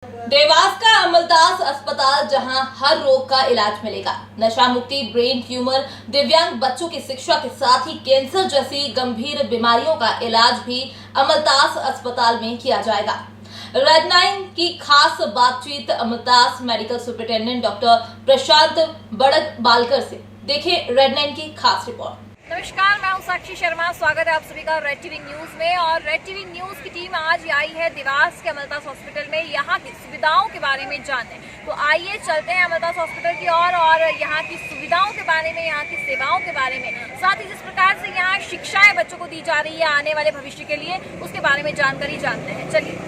देवास का अमलतास अस्पताल, जहां हर रोग का इलाज मिलेगा। नशा मुक्ति, ब्रेन ट्यूमर, दिव्यांग बच्चों की शिक्षा के साथ ही कैंसर जैसी गंभीर बीमारियों का इलाज भी अमलतास अस्पताल में किया जाएगा। रेड 9 की खास बातचीत अमलतास मेडिकल सुपरिटेंडेंट डॉक्टर प्रशांत बड़कबालकर से। देखें रेड 9 की खास रिपोर्ट। नमस्कार, मैं हूं साक्षी शर्मा। स्वागत है आप सभी का रेड टीवी न्यूज में। और रेड टीवी न्यूज की टीम आज आई है देवास के अमलतास हॉस्पिटल में यहाँ की सुविधाओं के बारे में जानने। तो आइए चलते हैं अमलतास हॉस्पिटल की और यहाँ की सुविधाओं के बारे में, यहाँ की सेवाओं के बारे में, साथ ही जिस प्रकार से यहाँ शिक्षाएं बच्चों को दी जा रही है आने वाले भविष्य के लिए, उसके बारे में जानकारी जानते हैं। चलिए।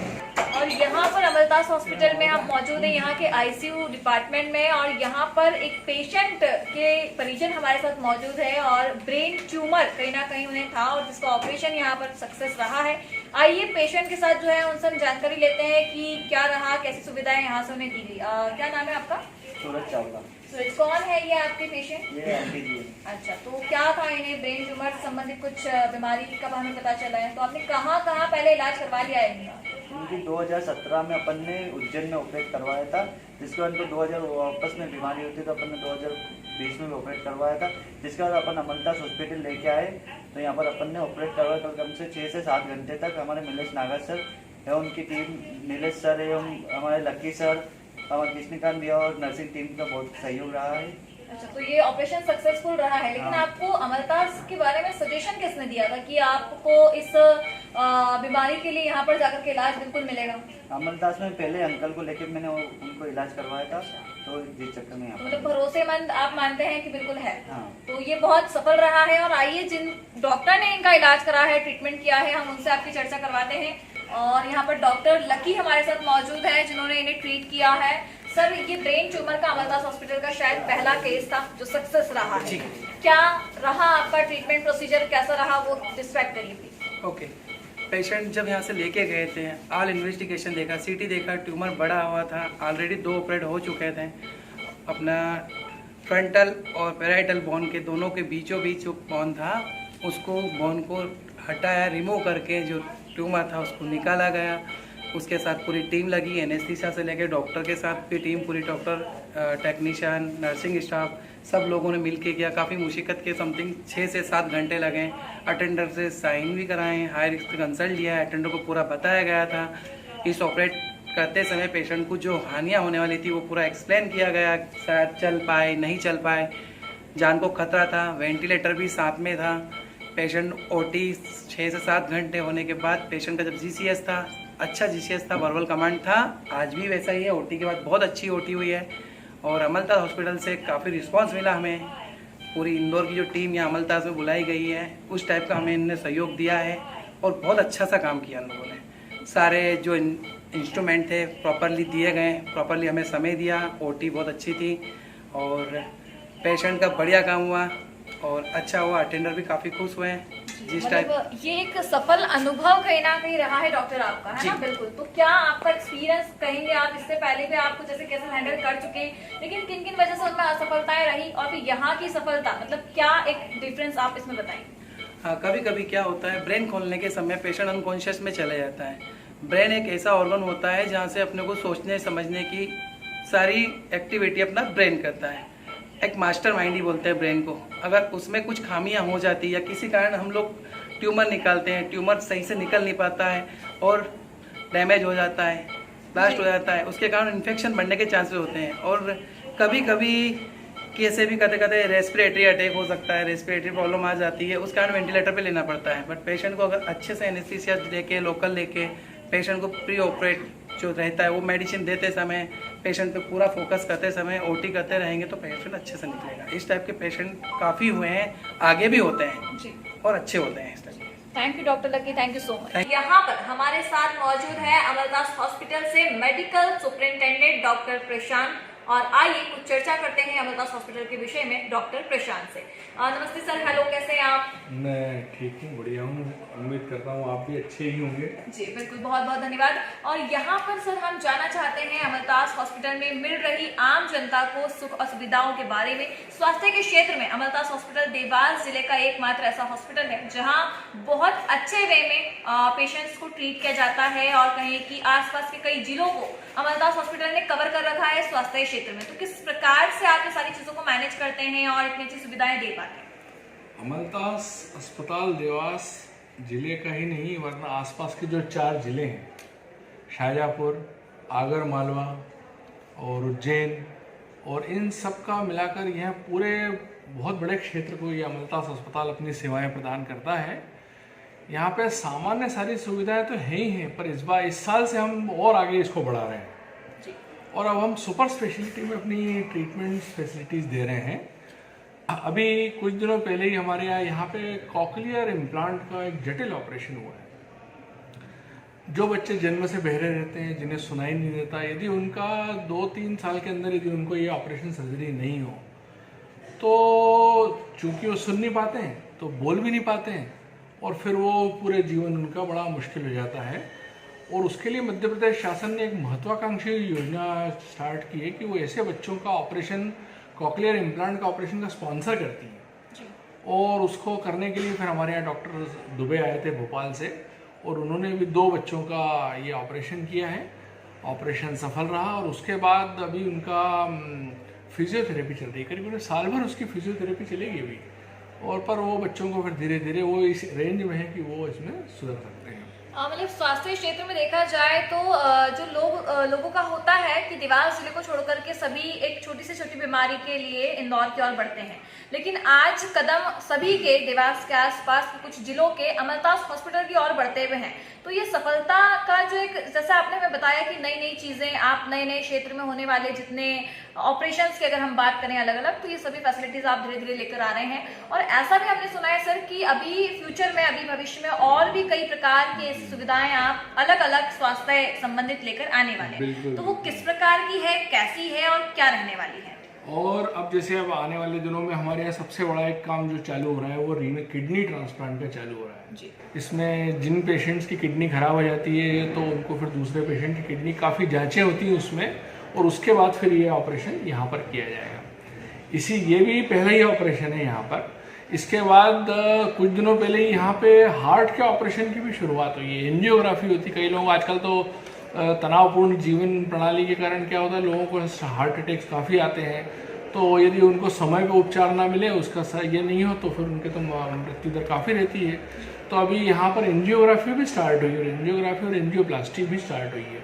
और यहाँ पर अमलतास हॉस्पिटल में हम मौजूद हैं यहाँ के आईसीयू डिपार्टमेंट में, और यहाँ पर एक पेशेंट के परिजन हमारे साथ मौजूद है और ब्रेन ट्यूमर कहीं ना कहीं उन्हें था और जिसका ऑपरेशन यहाँ पर सक्सेस रहा है। आइए पेशेंट के साथ जो है उनसे हम जानकारी लेते हैं कि क्या रहा, कैसी सुविधाएं यहाँ से उन्हें दी गई। क्या नाम है आपका? सूरज चावला। सूरज, कौन है ये आपके पेशेंट? ये आंटी जी। अच्छा, तो क्या था इन्हें? ब्रेन ट्यूमर से संबंधित कुछ बीमारी का हमें पता चला है, तो आपने कहाँ पहले इलाज करवा लिया है इनका? इनकी 2017 में अपन ने उज्जैन में ऑपरेट करवाया था, जिसके बाद तो 2000 वापस में बीमारी हुई थी तो अपन ने 2020 में भी ऑपरेट करवाया था। जिसके बाद अपन अमलतास हॉस्पिटल लेके आए तो यहाँ पर अपन ने ऑपरेट करवाया। कल कम से 6 से 7 घंटे तक हमारे नीलेश नागर सर एवं उनकी टीम, नीलेश सर एवं हमारे लक्की सर, हमारे कृष्णकांत भैया और नर्सिंग टीम का बहुत सहयोग रहा है। अच्छा, तो ये ऑपरेशन सक्सेसफुल रहा है, लेकिन आपको अमलतास के बारे में सजेशन किसने दिया था कि आपको इस बीमारी के लिए यहाँ पर जाकर के इलाज बिल्कुल मिलेगा? अमलतास में पहले अंकल को लेकर मैंने उनको इलाज करवाया था, तो जिस चक्कर में मतलब भरोसेमंद आप मानते हैं कि बिल्कुल है। हाँ। तो ये बहुत सफल रहा है। और आइए जिन डॉक्टर ने इनका इलाज करा है, ट्रीटमेंट किया है, हम उनसे आपकी चर्चा करवाते हैं। और यहाँ पर डॉक्टर लकी हमारे साथ मौजूद है जिन्होंने इन्हें ट्रीट किया है। सर, ये ब्रेन ट्यूमर का अमलतास हॉस्पिटल का शायद पहला केस था जो सक्सेस रहा है। क्या रहा आपका ट्रीटमेंट प्रोसीजर, कैसा रहा, वो डिस्क्राइब करिए प्लीज। ओके, पेशेंट जब यहाँ से लेके गए थे, ऑल इन्वेस्टिगेशन देखा, सीटी देखा, ट्यूमर बड़ा हुआ था, ऑलरेडी 2 ऑपरेट हो चुके थे। अपना फ्रंटल और पैराइटल बोन के दोनों के बीचों बीच जो बोन था उसको बोन को हटाया, रिमूव करके जो ट्यूमर था उसको निकाला गया। उसके साथ पूरी टीम लगी, एनेस्थीसिया से लेकर डॉक्टर के साथ की टीम, पूरी डॉक्टर, टेक्नीशियन, नर्सिंग स्टाफ, सब लोगों ने मिल के किया। काफ़ी मुश्किल के समथिंग 6 से 7 घंटे लगे। अटेंडर से साइन भी कराएं, हाई रिस्क कंसल्ट लिया, अटेंडर को पूरा बताया गया था। इस ऑपरेट करते समय पेशेंट को जो हानियाँ होने वाली थी वो पूरा एक्सप्लेन किया गया, शायद चल पाए नहीं चल पाए, जान को खतरा था, वेंटिलेटर भी साथ में था। पेशेंट ओटी 6 से 7 घंटे होने के बाद पेशेंट का जब जीसीएस था, अच्छा जीसीएस था, वर्बल कमांड था, आज भी वैसा ही है। ओटी के बाद बहुत अच्छी ओटी हुई है और अमलतास हॉस्पिटल से काफ़ी रिस्पांस मिला हमें। पूरी इंदौर की जो टीम यहाँ अमलतास में बुलाई गई है उस टाइप का हमें इनने सहयोग दिया है और बहुत अच्छा सा काम किया इन लोगों ने। सारे जो इंस्ट्रूमेंट थे प्रॉपरली दिए गए, प्रॉपरली हमें समय दिया, ओटी बहुत अच्छी थी और पेशेंट का बढ़िया काम हुआ और अच्छा हुआ। अटेंडर भी काफ़ी खुश हुए हैं। जिस टाइप ये एक सफल अनुभव कहीं ना कहीं रहा है डॉक्टर आपका, है ना? बिल्कुल। तो क्या आपका एक्सपीरियंस कहेंगे आप, इससे पहले भी आपको जैसे केसेस हैंडल कर चुके हैं, लेकिन किन किन वजह से उनमें असफलताएं रही और फिर यहाँ की सफलता, मतलब क्या एक डिफरेंस आप इसमें बताएंगे? हाँ, कभी कभी क्या होता है, ब्रेन खोलने के समय पेशेंट अनकॉन्शियस में चले जाता है। ब्रेन एक ऐसा ऑर्गन होता है जहाँ से अपने को सोचने समझने की सारी एक्टिविटी अपना ब्रेन करता है। एक मास्टर माइंड ही बोलते हैं ब्रेन को। अगर उसमें कुछ खामियां हो जाती है या किसी कारण हम लोग ट्यूमर निकालते हैं, ट्यूमर सही से निकल नहीं पाता है और डैमेज हो जाता है, ब्लास्ट हो जाता है, उसके कारण इन्फेक्शन बढ़ने के चांसेस होते हैं। और कभी कभी कैसे भी करते करते रेस्पिरेटरी अटैक हो सकता है, रेस्पिरेटरी प्रॉब्लम आ जाती है, उस कारण वेंटिलेटर पे लेना पड़ता है। बट पेशेंट को अगर अच्छे से एनेस्थीसिया लेके, लोकल लेके, पेशेंट को प्री ऑपरेट जो रहता है वो मेडिसिन देते समय, पेशेंट पे पूरा फोकस करते समय ओटी करते रहेंगे तो पेशेंट अच्छे से निकलेगा। इस टाइप के पेशेंट काफ़ी हुए हैं, आगे भी होते हैं जी, और अच्छे होते हैं इस टाइप के। Thank you doctor lucky, thank you so much. यहाँ पर हमारे साथ मौजूद है अमलतास हॉस्पिटल से मेडिकल सुपरिटेंडेंट डॉक्टर प्रशांत। और आइए कुछ चर्चा करते हैं अमलतास हॉस्पिटल के विषय में डॉक्टर प्रशांत से। नमस्ते सर, हेलो, कैसे हैं आप? मैं ठीक हूँ, बढ़िया हूँ, उम्मीद करता हूँ आप भी अच्छे ही होंगे। जी बिल्कुल, बहुत बहुत धन्यवाद। और यहाँ पर सर हम जानना चाहते हैं अमलतास हॉस्पिटल में मिल रही आम जनता को सुख और सुविधाओं के बारे में। स्वास्थ्य के क्षेत्र में अमलतास हॉस्पिटल देवास जिले का एकमात्र ऐसा हॉस्पिटल है जहाँ बहुत अच्छे वे में पेशेंट्स को ट्रीट किया जाता है और कहें कि आसपास के कई जिलों को अमलतास हॉस्पिटल ने कवर कर रखा है स्वास्थ्य क्षेत्र में, तो किस प्रकार से आप ये सारी चीजों को मैनेज करते हैं और इतनी अच्छी सुविधाएं दे पाते हैं? अमलतास अस्पताल देवास जिले का ही नहीं वरना आसपास के जो 4 जिले हैं, शाहजहाँपुर, आगर मालवा और उज्जैन, और इन सब का मिलाकर यह पूरे बहुत बड़े क्षेत्र को ये अमलतास अस्पताल अपनी सेवाएं प्रदान करता है। यहाँ पे सामान्य सारी सुविधाएं तो है ही हैं, पर इस साल से हम और आगे इसको बढ़ा रहे हैं और अब हम सुपर स्पेशलिटी में अपनी ट्रीटमेंट फैसिलिटीज़ दे रहे हैं। अभी कुछ दिनों पहले ही हमारे यहाँ पे कॉकलियर इम्प्लांट का एक जटिल ऑपरेशन हुआ है। जो बच्चे जन्म से बहरे रहते हैं, जिन्हें सुनाई नहीं देता, यदि उनका 2-3 साल के अंदर यदि उनको ये ऑपरेशन सर्जरी नहीं हो तो चूंकि वो सुन नहीं पाते हैं तो बोल भी नहीं पाते हैं और फिर वो पूरे जीवन उनका बड़ा मुश्किल हो जाता है। और उसके लिए मध्य प्रदेश शासन ने एक महत्वाकांक्षी योजना स्टार्ट की है कि वो ऐसे बच्चों का ऑपरेशन, कॉकलियर इम्प्लांट का ऑपरेशन का स्पॉन्सर करती है। और उसको करने के लिए फिर हमारे यहाँ डॉक्टर दुबे आए थे भोपाल से और उन्होंने भी 2 बच्चों का ये ऑपरेशन किया है। ऑपरेशन सफल रहा और उसके बाद अभी उनका फिजियोथेरेपी चल रही है, करीब साल भर उसकी फिजियोथेरेपी चलेगी अभी। और पर वो बच्चों को फिर धीरे धीरे वो इस रेंज में है कि वो इसमें सुधर सकते हैं। मतलब स्वास्थ्य क्षेत्र में देखा जाए तो जो लोगों का होता है कि देवास जिले को छोड़कर के सभी एक छोटी से छोटी बीमारी के लिए इंदौर की ओर बढ़ते हैं, लेकिन आज कदम सभी के देवास के आसपास के कुछ जिलों के अमलतास हॉस्पिटल की ओर बढ़ते हुए हैं। तो ये सफलता का जो एक, जैसा आपने हमें बताया कि नई नई चीजें, आप नए नए क्षेत्र में होने वाले जितने ऑपरेशंस की अगर हम बात करें अलग अलग, तो ये सभी फैसिलिटीज आप धीरे धीरे लेकर आ रहे हैं। और ऐसा भी हमने सुना है सर कि अभी फ्यूचर में, अभी भविष्य में और भी कई प्रकार की सुविधाएं आप अलग अलग स्वास्थ्य संबंधित लेकर आने वाले हैं। तो वो किस प्रकार की है, कैसी है और क्या रहने वाली है? और अब जैसे अब आने वाले दिनों में हमारे यहाँ सबसे बड़ा एक काम जो चालू हो रहा है वो किडनी ट्रांसप्लांट का चालू हो रहा है जी। इसमें जिन पेशेंट्स की किडनी खराब हो जाती है तो उनको फिर दूसरे पेशेंट की किडनी, काफ़ी जांचें होती हैं उसमें, और उसके बाद फिर ये ऑपरेशन यहाँ पर किया जाएगा। ये भी पहला ही ऑपरेशन है यहाँ पर। इसके बाद कुछ दिनों पहले ही यहाँ पे हार्ट के ऑपरेशन की भी शुरुआत हुई है। एंजियोग्राफी होती, कई लोग आजकल तो तनावपूर्ण जीवन प्रणाली के कारण क्या होता है, लोगों को हार्ट अटैक्स काफ़ी आते हैं। तो यदि उनको समय पे उपचार ना मिले, उसका ये नहीं हो, तो फिर उनके तो मृत्यु दर काफ़ी रहती है। तो अभी यहाँ पर एंजियोग्राफी भी स्टार्ट हुई है, एंजियोग्राफी और एंजियोप्लास्टी भी स्टार्ट हुई है।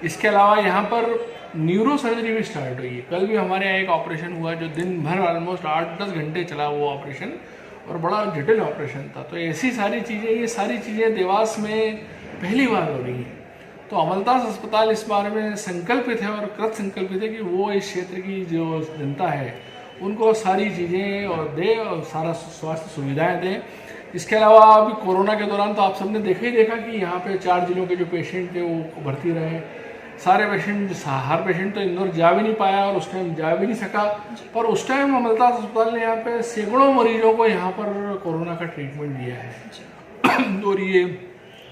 इसके अलावा यहाँ पर न्यूरो सर्जरी भी स्टार्ट हुई है। कल भी हमारे यहाँ एक ऑपरेशन हुआ जो दिन भर ऑलमोस्ट 8-10 घंटे चला वो ऑपरेशन, और बड़ा जटिल ऑपरेशन था। तो ऐसी सारी चीज़ें, ये सारी चीज़ें देवास में पहली बार हो रही हैं। तो अमलतास अस्पताल इस बारे में संकल्पित है और कृत संकल्पित है कि वो इस क्षेत्र की जो जनता है उनको सारी चीज़ें और दे और सारा स्वास्थ्य सुविधाएं दें। इसके अलावा अभी कोरोना के दौरान तो आप सबने देखा कि यहाँ पे 4 जिलों के जो पेशेंट थे वो भर्ती रहे। सारे पेशेंट, हर पेशेंट तो इंदौर जा भी नहीं पाया और उस टाइम जा भी नहीं सका, पर उस टाइम अमलतास अस्पताल ने यहाँ पे सैकड़ों मरीजों को यहाँ पर कोरोना का ट्रीटमेंट दिया है। और ये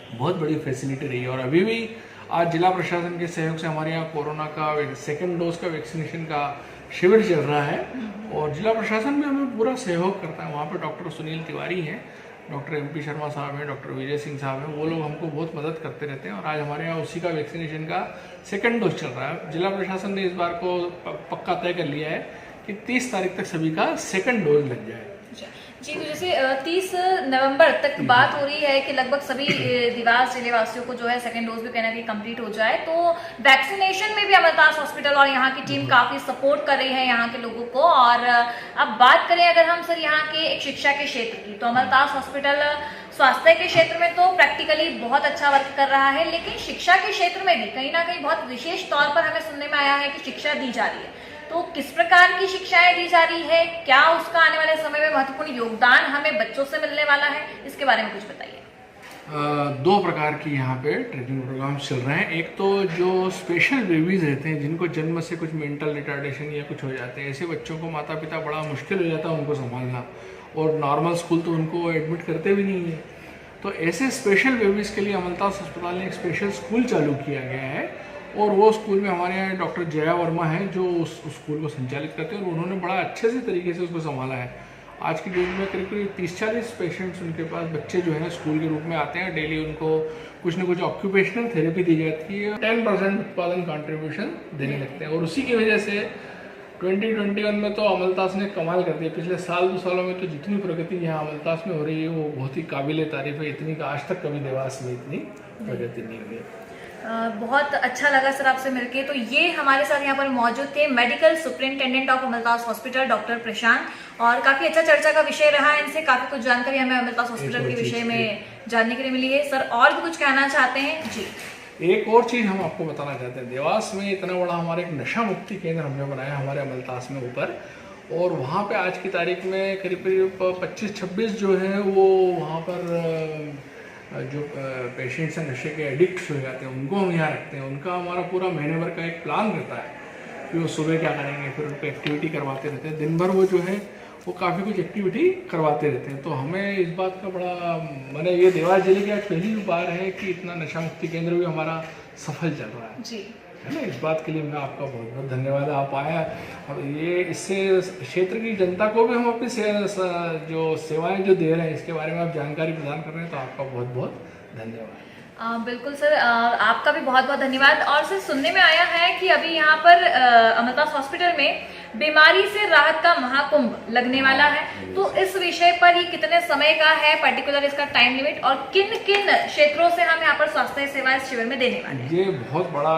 बहुत बड़ी फैसिलिटी रही है। और अभी भी आज जिला प्रशासन के सहयोग से हमारे यहाँ कोरोना का 2nd डोज का वैक्सीनेशन का शिविर चल रहा है और जिला प्रशासन भी हमें पूरा सहयोग करता है। वहाँ पे डॉक्टर सुनील तिवारी हैं, डॉक्टर MP शर्मा साहब हैं, डॉक्टर विजय सिंह साहब हैं, वो लोग हमको बहुत मदद करते रहते हैं। और आज हमारे यहाँ उसी का वैक्सीनेशन का 2nd डोज चल रहा है। जिला प्रशासन ने इस बार को पक्का तय कर लिया है कि 30 तारीख तक सभी का 2nd डोज लग जाए। जी, तो जैसे 30 नवंबर तक बात हो रही है कि लगभग सभी देवास जिले वासियों को जो है 2nd डोज भी कहना कि कंप्लीट हो जाए, तो वैक्सीनेशन में भी अमलतास हॉस्पिटल और यहाँ की टीम काफी सपोर्ट कर रही है यहाँ के लोगों को। और अब बात करें अगर हम सर यहाँ के एक शिक्षा के क्षेत्र की, तो अमलतास हॉस्पिटल स्वास्थ्य के क्षेत्र में तो प्रैक्टिकली बहुत अच्छा वर्क कर रहा है, लेकिन शिक्षा के क्षेत्र में भी कहीं ना कहीं बहुत विशेष तौर पर हमें सुनने में आया है कि शिक्षा दी जा रही है। तो किस प्रकार की शिक्षाएं दी जा रही है, क्या उसका आने वाले समय में महत्वपूर्ण योगदान हमें बच्चों से मिलने वाला है, इसके बारे में कुछ बताइए। 2 प्रकार की यहाँ पे ट्रेनिंग प्रोग्राम चल रहे हैं। एक तो जो स्पेशल बेबीज रहते हैं, जिनको जन्म से कुछ मेंटल रिटार्डेशन या कुछ हो जाते हैं, ऐसे बच्चों को माता पिता बड़ा मुश्किल हो जाता है उनको संभालना, और नॉर्मल स्कूल तो उनको एडमिट करते भी नहीं है। तो ऐसे स्पेशल बेबीज़ के लिए अमलतास अस्पताल ने एक स्पेशल स्कूल चालू किया गया है, और वो स्कूल में हमारे यहाँ डॉक्टर जया वर्मा हैं जो उस स्कूल को संचालित करते हैं, और उन्होंने बड़ा अच्छे से तरीके से उसको संभाला है। आज की डेट में करीब करीब 30-40 पेशेंट्स उनके पास बच्चे जो हैं स्कूल के रूप में आते हैं। डेली उनको कुछ ना कुछ ऑक्यूपेशनल थेरेपी दी जाती है। 10% उत्पादन कंट्रीब्यूशन देने लगते हैं और उसी की वजह से 2021 में तो अमलतास ने कमाल कर दिया। पिछले साल 2 सालों में तो जितनी प्रगति यहाँ अमलतास में हो रही है वो बहुत ही काबिल तारीफ है। इतनी का आज तक कभी देवास में इतनी प्रगति नहीं हुई। बहुत अच्छा लगा सर आपसे मिलके। तो ये हमारे साथ यहाँ पर मौजूद थे medical superintendent of Amaltas hospital doctor Prashant, और काफी अच्छा चर्चा का विषय रहा है। इनसे काफी कुछ जानकारी हमें अमलतास हॉस्पिटल के विषय में जानने के लिए मिली है। सर और भी कुछ कहना चाहते हैं? जी, एक और चीज़ हम आपको बताना चाहते हैं। देवास में इतना बड़ा हमारा एक नशा मुक्ति केंद्र हमने बनाया हमारे अमलतास में ऊपर, और वहाँ पे आज की तारीख में करीब करीब 25-26 जो है वो वहाँ पर जो पेशेंट्स हैं नशे के एडिक्ट्स हो जाते हैं उनको हम यहाँ रखते हैं। उनका हमारा पूरा महीने भर का एक प्लान रहता है कि वो सुबह क्या करेंगे, फिर उनको एक्टिविटी करवाते रहते हैं। दिन भर वो जो है वो काफ़ी कुछ एक्टिविटी करवाते रहते हैं। तो हमें इस बात का बड़ा मैंने ये देवास जिले की आज पहली बार है कि इतना नशा मुक्ति केंद्र भी हमारा सफल चल रहा है जी, है ना। इस बात के लिए मैं आपका बहुत बहुत धन्यवाद। आप आया और ये इससे क्षेत्र की जनता को भी हम अपनी जो सेवाएं जो दे रहे हैं इसके बारे में आप जानकारी प्रदान कर रहे हैं, तो आपका बहुत बहुत धन्यवाद। बिल्कुल सर, आपका भी बहुत बहुत धन्यवाद। और सर सुनने में आया है कि अभी यहाँ पर अमलतास हॉस्पिटल में बीमारी से राहत का महाकुंभ लगने वाला है, तो इस विषय पर ये कितने समय का है, पर्टिकुलर इसका टाइम लिमिट, और किन किन क्षेत्रों से हम यहाँ पर स्वास्थ्य सेवा इस शिविर में देने वाले हैं? ये बहुत बड़ा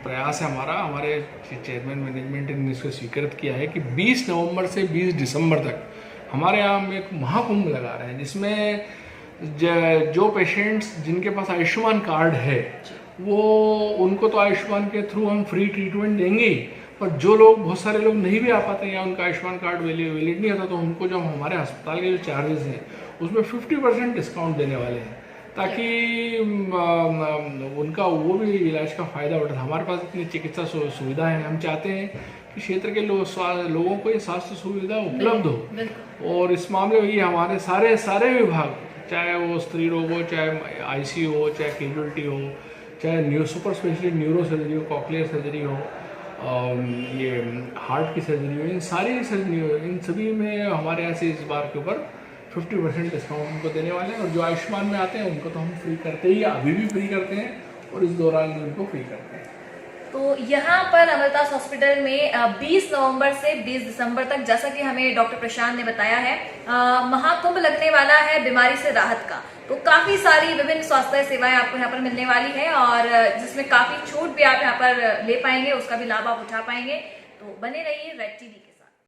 प्रयास है हमारा। हमारे चेयरमैन मैनेजमेंट ने इसको स्वीकृत किया है कि 20 नवंबर से 20 दिसंबर तक हमारे यहाँ हम एक महाकुंभ लगा रहे हैं, जिसमें जो पेशेंट्स जिनके पास आयुष्मान कार्ड है वो उनको तो आयुष्मान के थ्रू हम फ्री ट्रीटमेंट देंगे ही, पर जो लोग बहुत सारे लोग नहीं भी आ पाते हैं या उनका आयुष्मान कार्ड वैलिड नहीं होता, तो उनको जो हमारे अस्पताल के जो चार्जेस हैं उसमें 50% डिस्काउंट देने वाले हैं, ताकि उनका वो भी इलाज का फ़ायदा उठा। हमारे पास इतनी चिकित्सा सुविधा है, हम चाहते हैं कि क्षेत्र के लोगों को ये स्वास्थ्य सुविधा उपलब्ध हो, और इस मामले में ये हमारे सारे विभाग, चाहे वो स्त्री रोग हो, चाहे आईसीयू हो, चाहे कैजुअलिटी हो, चाहे सुपर स्पेशलिस्ट न्यूरो सर्जरी हो, कॉक्लियर सर्जरी हो, ये हार्ट की सर्जरी हो, इन सारी सर्जरी हो, इन सभी में हमारे यहाँ से इस बार के ऊपर 50% डिस्काउंट उनको देने वाले हैं। और जो आयुष्मान में आते हैं उनको तो हम फ्री करते ही, अभी भी फ्री करते हैं, और इस दौरान भी उनको फ्री करते हैं। तो यहाँ पर अमलतास हॉस्पिटल में 20 नवंबर से 20 दिसंबर तक, जैसा कि हमें डॉक्टर प्रशांत ने बताया है, महाकुंभ लगने वाला है बीमारी से राहत का। तो काफी सारी विभिन्न स्वास्थ्य सेवाएं आपको यहाँ पर मिलने वाली है, और जिसमें काफी छूट भी आप यहाँ पर ले पाएंगे, उसका भी लाभ आप उठा पाएंगे। तो बने रहिए रेड टीवी के।